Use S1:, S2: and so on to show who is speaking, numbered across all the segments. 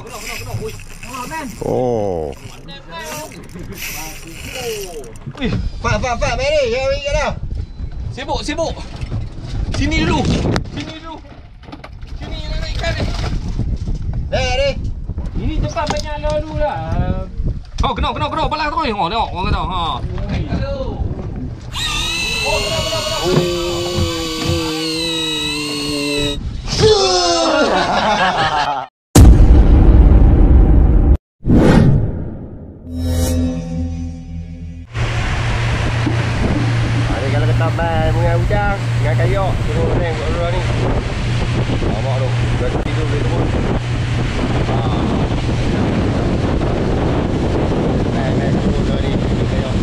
S1: Kena. Oi.
S2: Oh.
S1: Wih,
S2: Fat, mari. Jangan pergi dah.
S1: sibuk. Sini dulu. Sini nak ikan ni.
S2: Dah.
S3: Ini tempat banyak lalu lah.
S1: Oh, kena. Balas tu. Oh, tengok. Orang kata. Ha. Hello. Oh, kena.
S2: Hari kalau kita main bunga udang dengan kayak turun ni buat dulu ni. Awak tu, dah tidur boleh turun. Main turun dah ni kayak.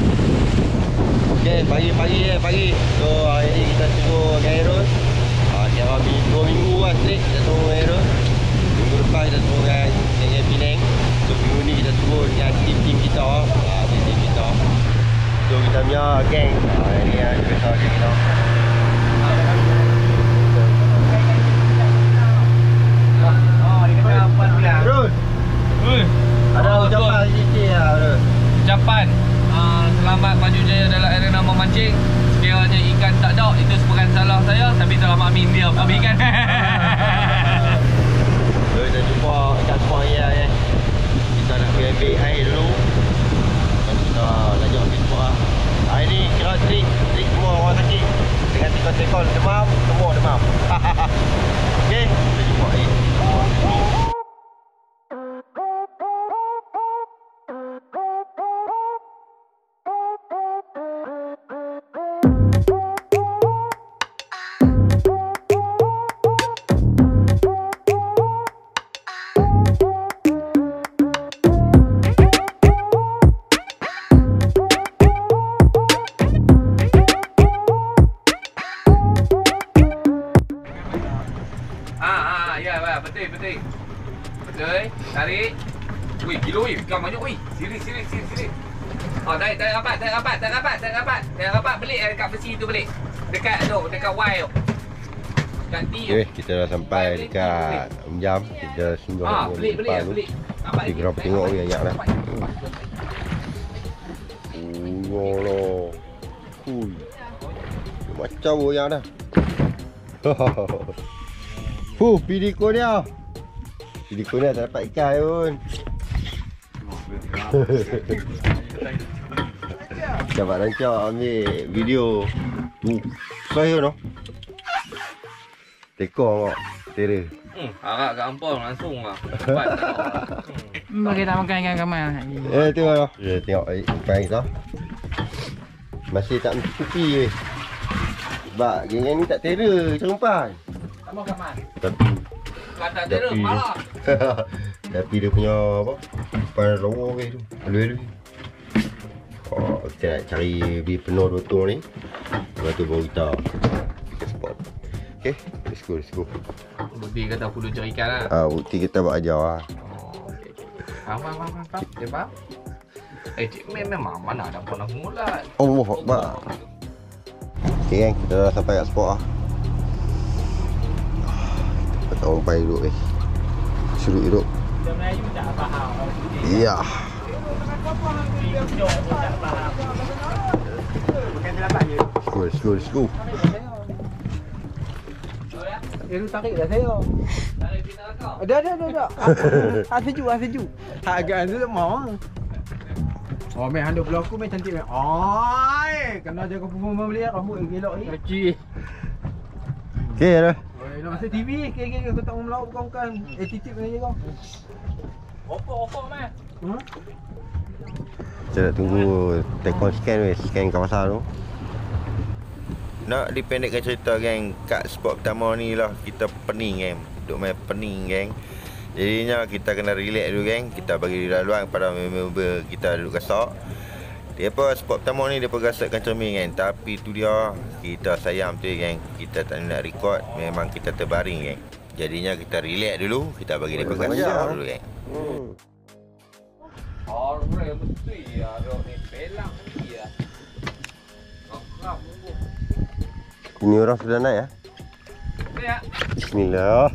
S2: Okey, pagi. So hari ni kita turun Gairun. Tiap hari 2 minggu lah straight kita turun Gairun. Minggu depan kita turun dengan Penang. So minggu ni kita turun dengan tim kita. Tim kita. So kita punya geng. Ini yang biasa geng kita.
S3: Dia kata 4 bulan.
S2: Terus. Ada ucapan sikit lah Terus.
S1: Ucapan selamat maju jaya dalam arena memancing. Sekiranya ikan tak ada, itu bukan salah saya, tapi salah Mak Min dia ambil ikan.
S2: So kita jumpa kat spot ya. Kita nak pergi ambil air dulu. Lepas kita lanjut ambil spot lah. Hari ni kira trik semua orang sakit. Dengan tekon demam, semua demam. Okey, kita jumpa air.
S1: Ya, betul. Tarik. Wih, kilo wih, ikan banyak wih. Sini. Oh, tarik rapat. Belik dekat besi tu belik. Dekat Y tu. Dekat T tu.
S2: Okay, kita dah sampai dekat jam. Kita singgah
S1: belik.
S2: Kita gerap tengok ni banyak dah. Loh. Macam goyang dah. Pidiko dia tak dapat ikan pun. Dapat rancak ambil video. Saya tu. Tekor awak. Tera.
S1: Harap kat ampun langsung lah.
S3: Bagi tak makan ikan kamal.
S2: Tengok lah. Tengok ikan kita. Masih tak mencukupi weh. Sebab geng ni tak tera macam umpan.
S3: Tak mau kamal.
S2: Tapi
S1: kata tera malah.
S2: Tapi dia punya apa? Umpan lawa weh tu. Halus. Oh, kita nak cari beli penuh dotong ni. Lepas tu baru kita spot. Okay, let's go.
S1: Bukti kata perlu cari ikan lah.
S2: Bukti kita buat ajar lah.
S1: Okay. Faham. Dia faham? Cik memang mana ada pernah mulat.
S2: Oh, Akbar. Okay kan, kita dah sampai kat spot lah. Kita tak umpai duduk Suruh duduk.
S3: Dia Melayu tak faham.
S2: Ya. Let's go.
S3: Dia tarik dah saya.
S1: Tarik pindah kau.
S3: Dah. Sejuk. Agak tu tak mau. Oh, main handuk belah aku main cantik main. Oi, kena jaga performa beli rambut elok ni. Kecil.
S2: Okay dah.
S3: Oi, nak masa TV ke aku tak mau melaut bukan attitude ni kau. Opok main.
S2: Kita nak tunggu tekon scan kawasan tu. Nak dipendekkan cerita geng, kat spot pertama ni lah kita pening geng. Duk main pening geng. Jadinya kita kena relax dulu geng. Kita bagi laluan kepada member kita duduk gasak. Dia apa spot pertama ni dia gasakkan cermin geng. Tapi tu dia kita sayang tu geng. Kita tak nak record, memang kita terbaring geng. Jadinya kita relax dulu, kita bagi dia gasak dulu geng.
S1: Orang mesti ada ni pelang dia.
S2: Ini orang sudah naik ya?
S1: Ya.
S2: Bismillah.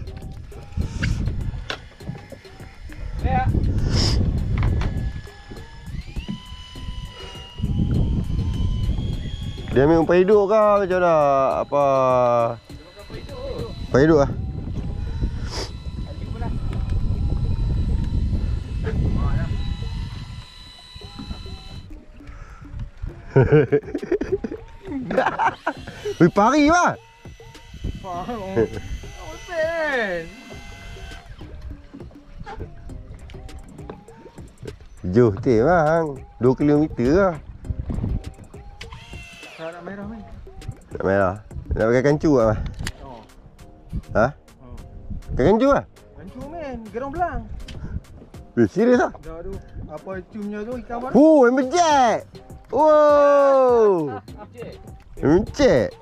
S4: Dia ambil umpan hidup ke macam mana? Apa? Umpan hidup lah. Wih, pari lah. Jauh betul bang. 2 kilometer lah.
S3: Nak merah main.
S4: Nak merah. Nak pakai kancu lah bang.
S3: Oh.
S4: Ha? Pakai kancu lah?
S3: Kancu main, gerong belang.
S4: Serius lah?
S3: Dah tu. Apa cumnya tu ikan apa?
S4: Hammer jack. Wow. Hammer jack.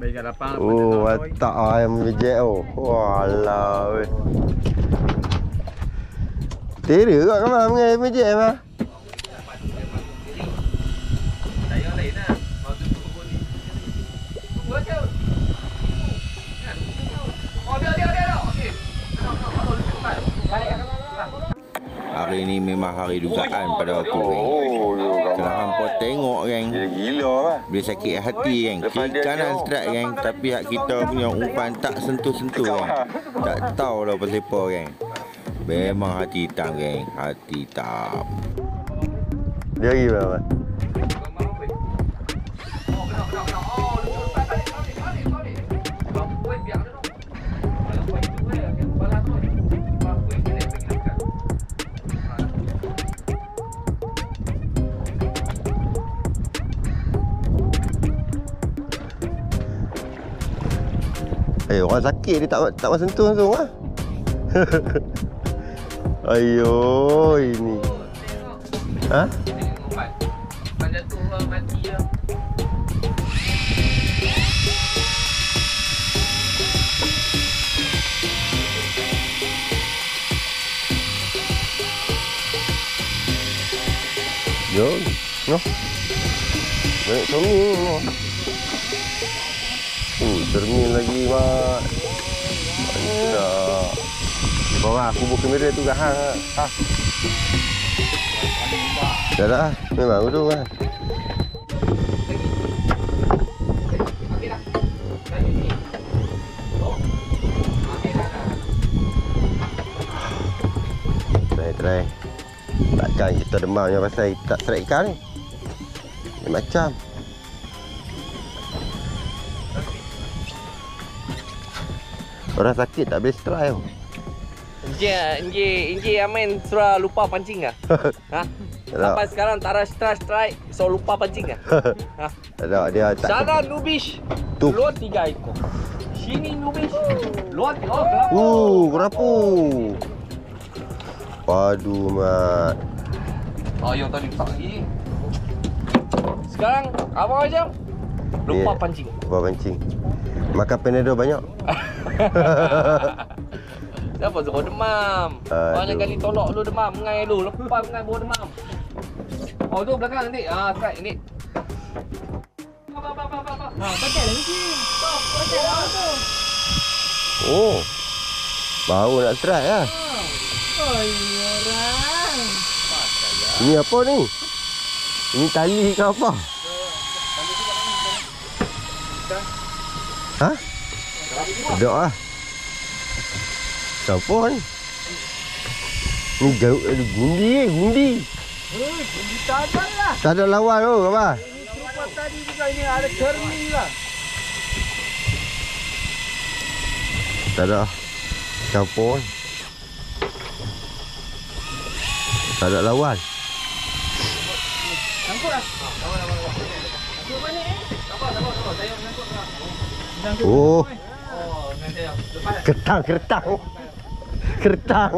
S3: Baik kat lapang.
S4: Oh, mantap lah hammer jack tu. Walau. Tera kat kamar dengan hammer jack mah.
S1: Saya lain lah. Waktu tu pukul ni. Tunggu aja. Oh, dia. Okey. Balik.
S2: Hari ni memang hari dugaan pada aku geng. Kalau hampa tengok geng,
S4: Gila lah.
S2: dia sakit hati geng. Kiri kanan strike geng, tapi hak kita punya umpan tak sentuh-sentuh geng. Tak tahu lah pasal apa geng. Memang hati hitam geng, hati hitam.
S4: Dia lagi berapa? Orang sakit dia tak sentuh langsung lah. Ayo ini. Ha?
S1: Umpan jatuh lah, mati lah.
S4: Yo, no. Banyak cermin ni. Cermin lagi mak. Banyak. Bawah aku buka kamera tu kat hang. Ha. Dah dah. Memang aku tu kan. Try. Takkan kita demamnya pasal tak strike ikan ni. Dia macam orang sakit tak boleh strike tau.
S1: Inji Amin surah lupa pancing kah? Ha? Sampai sekarang tak ada strike, so lupa pancing kah? Ha?
S4: Tak ada, dia tak.
S1: Sana Nubish.
S4: Tu.
S1: Luar 3 ekor. Sini Nubish. Luar kelapa.
S4: Kenapa? Padu mat.
S1: Oh, yang tadi letak lagi. Sekarang abang macam lupa pancing.
S4: Lupa pancing. Makan Panadol banyak.
S1: Siapa suruh demam? Banyak kali tolak lu demam, mengai lu, lepas mengai bawa demam. Oh tu belakang nanti. Strike ni. Pakai lagi sini. Pakai lah tu.
S4: Oh. Baru nak strike lah.
S3: Oh, ini orang.
S4: Ini apa ni? Ini tali ke apa? Ha? Dok lah. Siapa ni? Ni gaut ada gundi.
S3: Gundi tak ada lah.
S4: Tak ada lawan tu apa?
S3: Ini cepat tadi juga, ini ada cermin lah.
S4: Tak ada. Siapa ni? Tak ada lawan.
S3: Sangkut lah. Sangkut mana ni? Sabar. Saya sangkut lah.
S4: Oh.
S1: Dengan saya. Lepas.
S4: Kertang.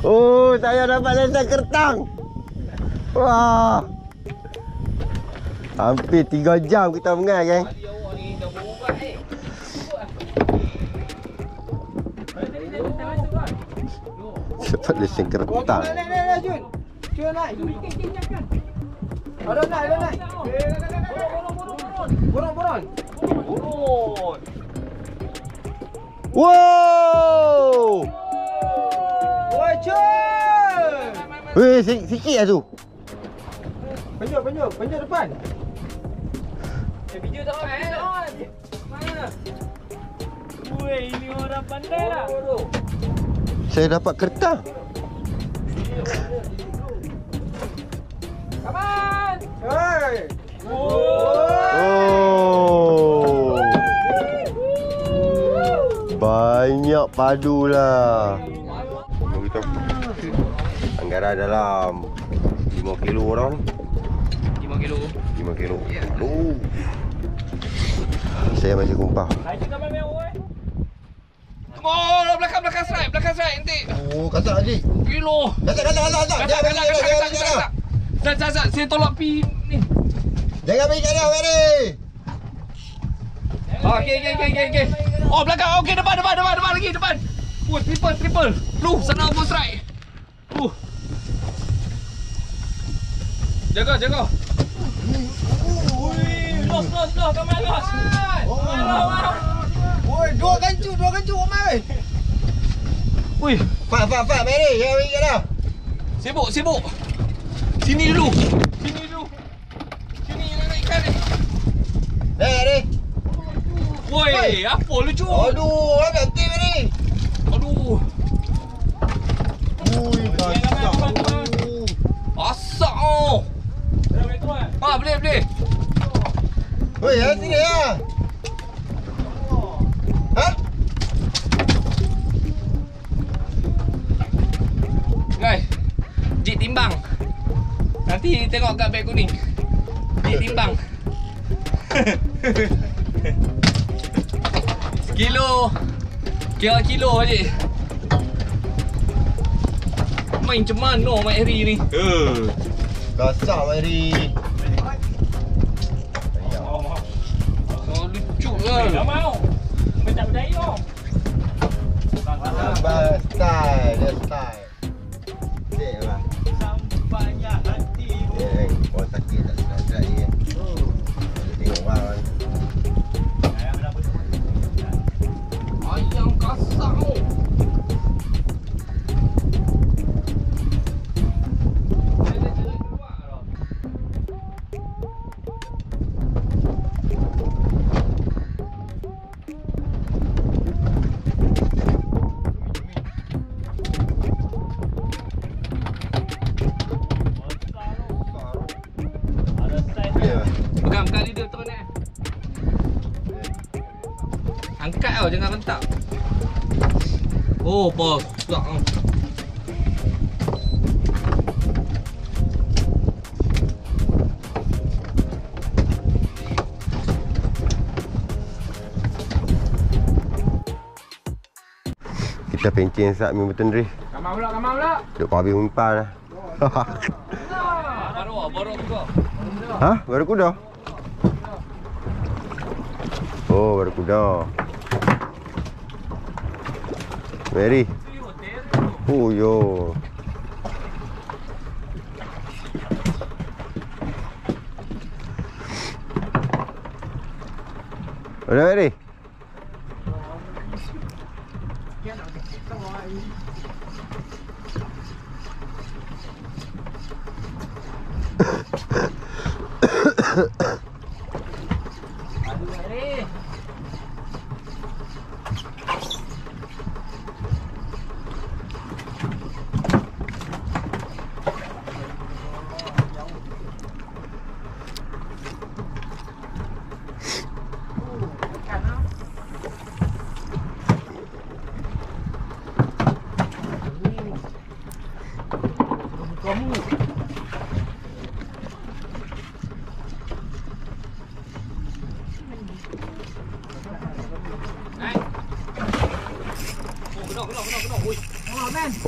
S4: Oh, saya dapat lesen kertang. Wah. Hampir 3 jam kita mengai, geng.
S1: Tadi awak ni dah berubat ni.
S4: Dapat lesen kertang.
S3: Naik, Jun. Jun naik. Ada naik. Borong.
S4: Wow!
S3: Woi, Jun.
S4: Weh, sikit lah tu.
S3: Penjut depan.
S1: Video tak on. Mana? Weh, ini orang pandai lah.
S4: Saya dapat kertas.
S1: Come on.
S3: Hei.
S4: Oh. Banyak padu lah. Kita anggaran dalam 5 kilo orang ni.
S1: 5 kilo.
S4: 5 kilo. Oh. Saya masih kumpah.
S1: Oh, belakang strike nanti.
S4: Oh, kata adik.
S1: Kilo.
S4: Kata.
S1: Kata. Saya tolak pi ni.
S4: Jangan pergi kat dia, Mary.
S1: Okey. Oh, belakang. Okey, depan lagi, depan. Oh, triple. Lu, sana aku strike. Jaga. Los, kami los.
S3: Oi, dua kancu Omar.
S1: Ui,
S4: Fat, Mary. Jangan pergi kat dia.
S1: sibuk. Sini dulu. Sini nak ikan ni.
S4: Mary.
S1: Woi, apa lucu?
S4: Aduh, apa hati Mary?
S1: Aduh.
S4: Ui,
S1: Asak oh. Boleh.
S4: Oi, sini ya. Ha?
S1: Guys, Jik timbang. Nanti tengok kat beg kuning. Jik timbang. Kira kilo je. Main macam mana Mak Eri ni?
S4: Gasak Mary.
S1: Oh, lucu kan? Tak mau. Macam berdaya.
S4: Abang style. Cik lah.
S1: Sampainya hati.
S4: Orang sakit tak sedap ni. Tengok orang.
S1: Ayam kasar oh. Pegang lidah turun ni. Angkat tau, jangan rentak. Oh, besar.
S4: Kita pencing sat mi betul ni.
S3: Kamar pula.
S4: Duk habis umpan dah.
S1: Baru juga.
S4: Ha? Baru kuda? Oh, baru kuda. Mary. Oh, yo. Udah, Mary?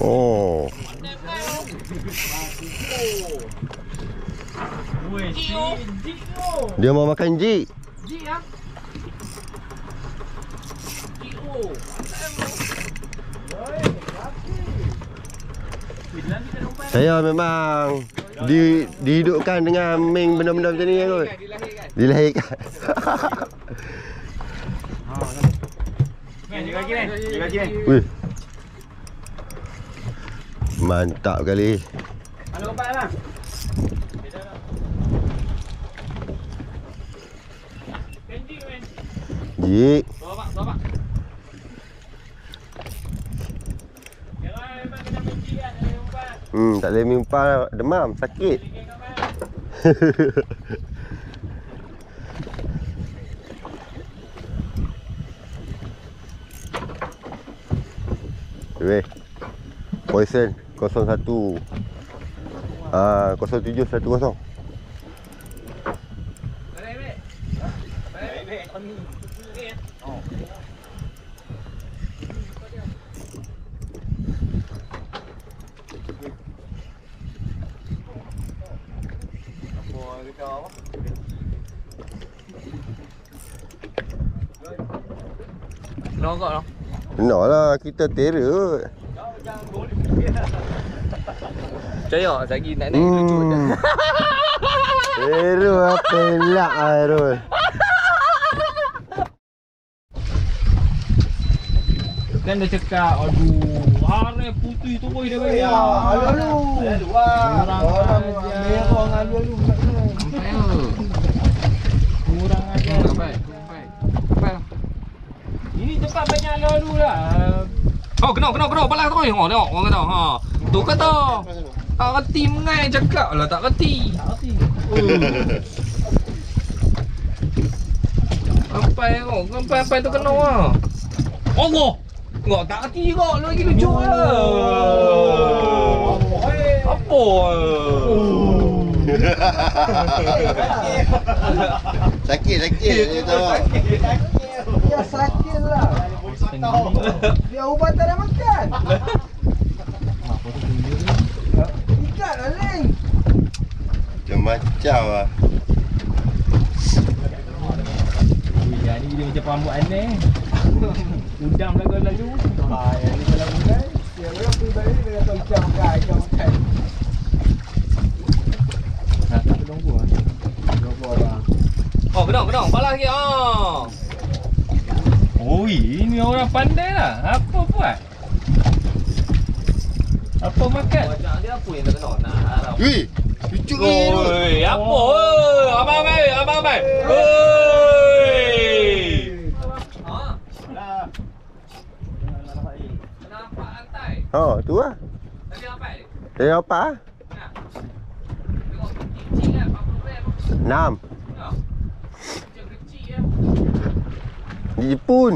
S4: Oh. Dia mau makan jik.
S1: Jik ah.
S4: Saya memang dihidupkan dengan main benda-benda macam ni kot. Dilahirkan.
S3: Jaga lagi.
S4: Wih. Mantap kali.
S3: Mana umpan bang?
S4: Jik.
S1: Suap pak, suap pak. Jangan memang kena benci kan, ada umpan.
S4: Tak boleh umpan, demam, sakit. Weh. Poison 01. 0710.
S1: Nongok lah.
S4: Nak lah, kita teruk.
S1: Percaya tak lagi nak naik lucu je.
S4: Teruk apa elak Airul.
S1: Kan dah cakap, aduh, hari putih tu boy dia bagi.
S3: Alu. Orang merah alu kat sana.
S1: Kurang aja. Sampai. Ini tempat banyak lalu lah. Oh, kena. Balas tu. Oh, tengok orang kata. Ha. Tu kata. Tak reti mengai cakap lah, tak reti. Sampai tu kena ah. Allah. Enggak tak reti kok, lagi lucu lah. Apa?
S4: Sakit dia tu.
S3: Ya sakit lah. Biar ubat tak ada makan. Ikat lah Leng.
S4: Macam-macam lah.
S1: Yang ni dia macam rambut aneh. Udang lagu-lagu.
S3: Yang ni kalau bukan, siapa yang pergi balik dia kata ikan makan.
S1: Tak tunggu ah.
S3: Tunggu lah.
S1: Oh, kena. Balas lagi. Oh, ini orang pandai lah. Apa buat? Apa makan? Wajah dia apa yang tak kena? Nak harap.
S4: Weh, lucu ni tu.
S1: Oi, apa? Abang mai. Oi. Ha. Nampak lantai.
S4: Oh, tu lah.
S1: Tadi apa?
S4: Dari apa?
S1: Tengok kecil kan, 40 gram.
S4: 6.
S1: Kecil ya.
S4: Di Jepun.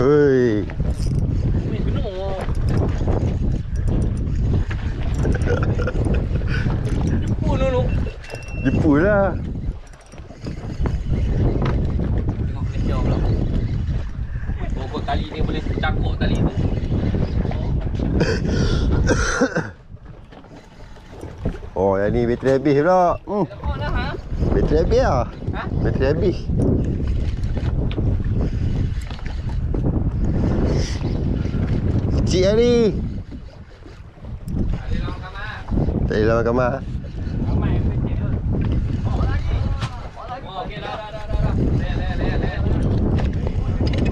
S4: Hei.
S1: Jepun dulu.
S4: Jepun lah.
S1: Tengok Malaysia pula. Berapa tali ni boleh cakuk tali tu.
S4: Oh, yang ni bateri habis pula.
S1: Oh dah ha?
S4: Bateri habis lah.
S1: Ha?
S4: Bateri habis. Kecil lah ni.
S1: Ada dalam kamar.
S4: Tak ada dalam kamar.
S1: Kamar yang kecil tu. Oh lagi. Oh okey dah. Lihat.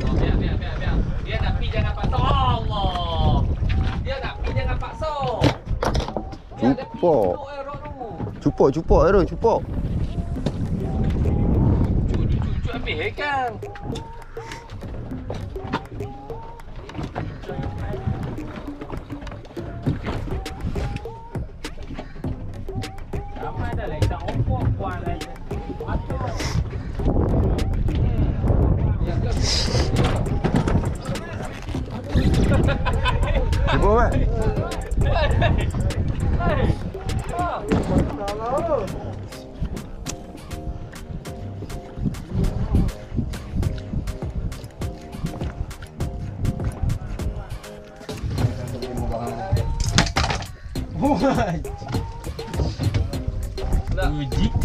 S1: Oh biar. Dia nak pi jangan paksa. Allah. Dia nak pi jangan paksa.
S4: Cupok. Cupok Airul, cupok.
S1: Cucu habis kan. Ramai dah lah, tak opok buat lah.
S4: Cupok kan?
S1: GT.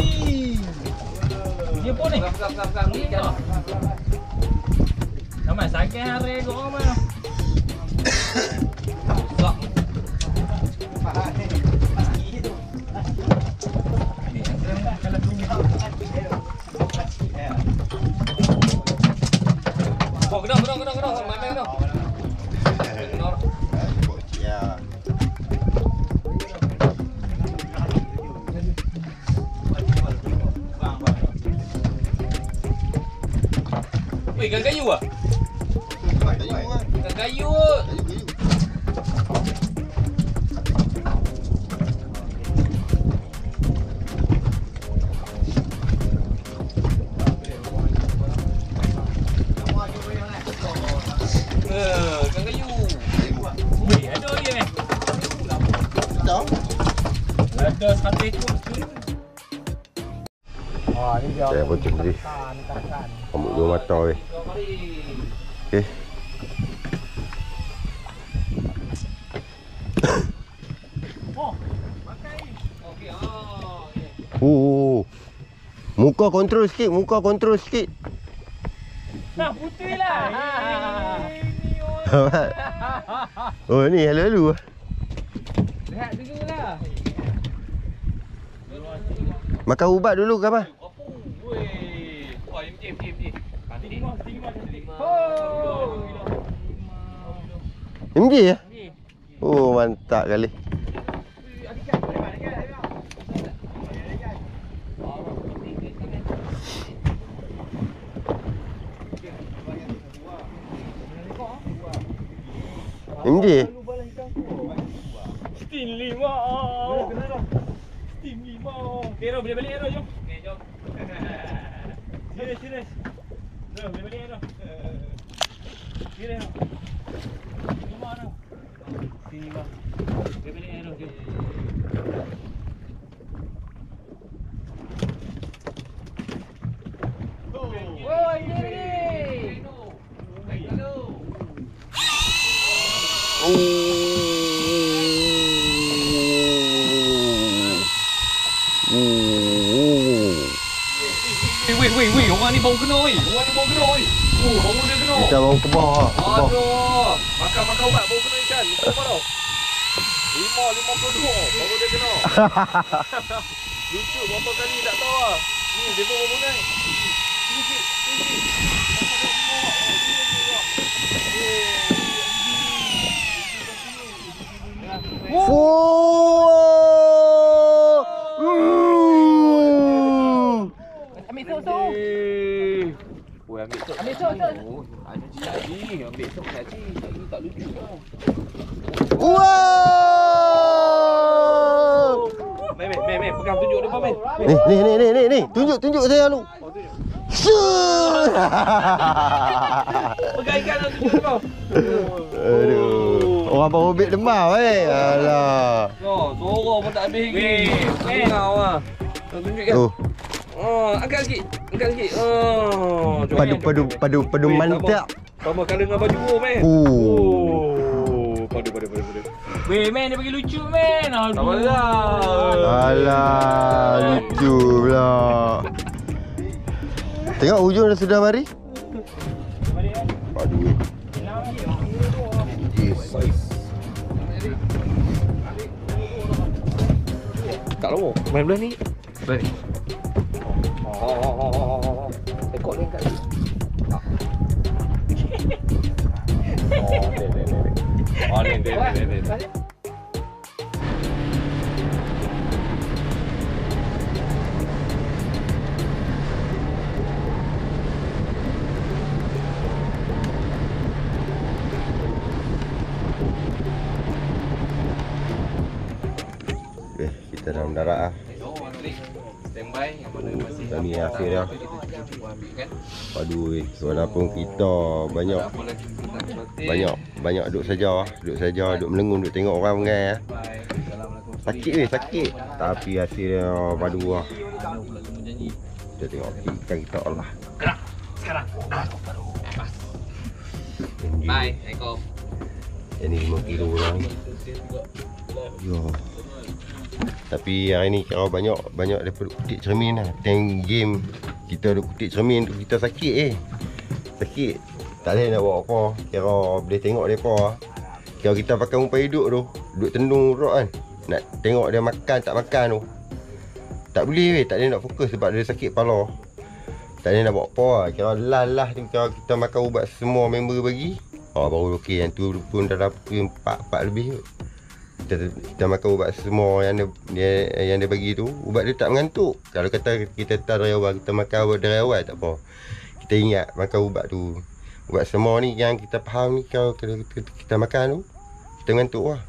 S1: Dia pun ni. Pegang ikan. Ramai sakit hari kau mana? Besar. Oh, gedang. Main gedang.
S2: Ya.
S1: Weh, ikan kayu ah? Ikan kayu. Ikan kayu. Weh, ada dia ni. Ada satu ekor.
S3: Oh, ni dia.
S4: Saya bocor sendiri. Kamu dua mata weh. Okey. Muka kontrol sikit.
S1: Nah, putih lah.
S4: Oh ni lalu.
S1: Lihat dulu lah.
S4: Makan ubat dulu ke apa?
S1: Weh. Wah, MJ.
S4: MJ ya? Oh, mantap kali. MJ.
S1: Steam 5. Steam 5. Hero boleh balik hero jom. Okey jom. Serius. Jom boleh balik hero. Hero. Rumah dah. Sini bang. Boleh balik hero jom. Oh, ini. Weh, orang ni bau kena weh. Bau dia kena.
S4: Kita bau kebah.
S1: Aduh. Makan ubat bau kena ikan. Apa tau? 5.52 bau dia kena. Lucu berapa kali tak tahu lah. Ni dia pun bau naik. Sikit. Ambil sok. Weh, ambil sok. Oh, Haji. Ambil sok Haji. Haji tak lucu kau.
S4: Wow!
S1: Meh, pegang tunjuk depan meh.
S4: Ni. Tunjuk saya lu.
S1: Oh, tunjuk.
S4: Shoot!
S1: Pegang ikan tu tunjuk kau.
S4: Aduh. Orang bawa beg demam Alah.
S1: Sorok pun tak habis lagi. Ngau ah. Tunjuk kan. Angkat sikit.
S4: Padu mantap.
S1: Sama kala dengan baju meh. Padu. Weh, men dia bagi lucu men. Aduh.
S4: Alah, lucu pula. Tengok hujung dah sudah mari. Aduh.
S1: Tak lama. Main belah ni. Belah ni. Ekor ni angkat lagi. Ni.
S4: Kita dah mendarat lah.
S1: Standby yang mana masih
S4: Dah ni akhir dah. Aduh, walaupun kita banyak duduk saja, duduk melengung, duduk tengok orang mengai. Sakit. Tapi hasilnya padu lah. Kita tengok ikan kita Allah.
S1: Gerak sekarang. Bye, Assalamualaikum.
S4: Ini 5 kilo lah. Yo. Tapi hari ni kira banyak daripada kutik cermin lah. Time game kita ada kutik cermin tu kita sakit sakit. Tak boleh nak buat apa. Kira boleh tengok mereka lah. Kira kita pakai umpan hidup tu, duduk tendung rok kan, nak tengok dia makan tak makan tu. Tak boleh tak boleh nak fokus sebab dia sakit kepala. Tak boleh nak buat apa lah. Kira lah tu kira kita makan ubat semua member bagi. Baru okey, yang tu pun dalam pukul 4 lebih kot. Kita makan ubat semua yang dia bagi tu. Ubat dia tak mengantuk. Kalau kata kita tak dari awal, kita makan ubat dari awal tak apa. Kita ingat makan ubat tu. Ubat semua ni yang kita faham ni, kalau kita makan tu kita mengantuk lah.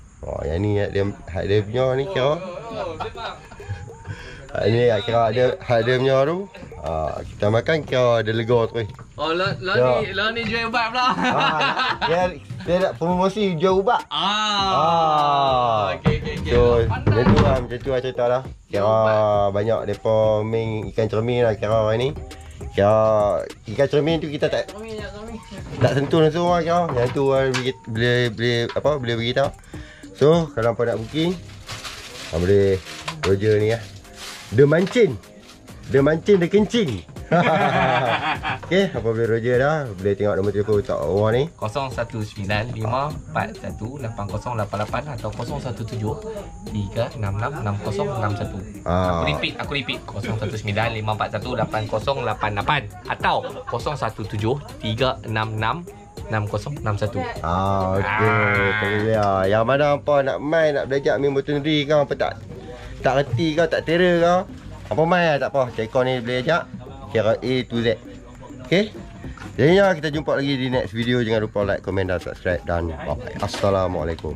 S4: Yang ni dia punya ni kira. Ni kira ada punya tu. Kita makan kira ada lega tu.
S1: Lah ni jual ubat pula.
S4: Dia nak promosi jual ubat.
S1: Okey.
S4: So, macam tu lah cerita lah. Kira banyak depa main ikan cermin lah kira hari ni. Kira ikan cermin tu kita tak sentuh langsung lah kira. Yang tu boleh beritahu. So, kalau apa nak booking, boleh Roger ni lah. Dia mancing, dia kencing. Okey, apa boleh Roger dah. Boleh tengok nombor telefon tak orang ni
S1: 0195480888 atau 0173666061. Aku repeat 0195480888 atau 0173666061.
S4: Okey. Yang mana apa nak main, nak belajar main motor sendiri kau apa tak reti kau, tak terror kau, apa main lah tak apa. Cekor ni boleh ajak kira A to Z. Okey. Jadi kita jumpa lagi di next video. Jangan lupa like, komen dan subscribe dan bye. Assalamualaikum.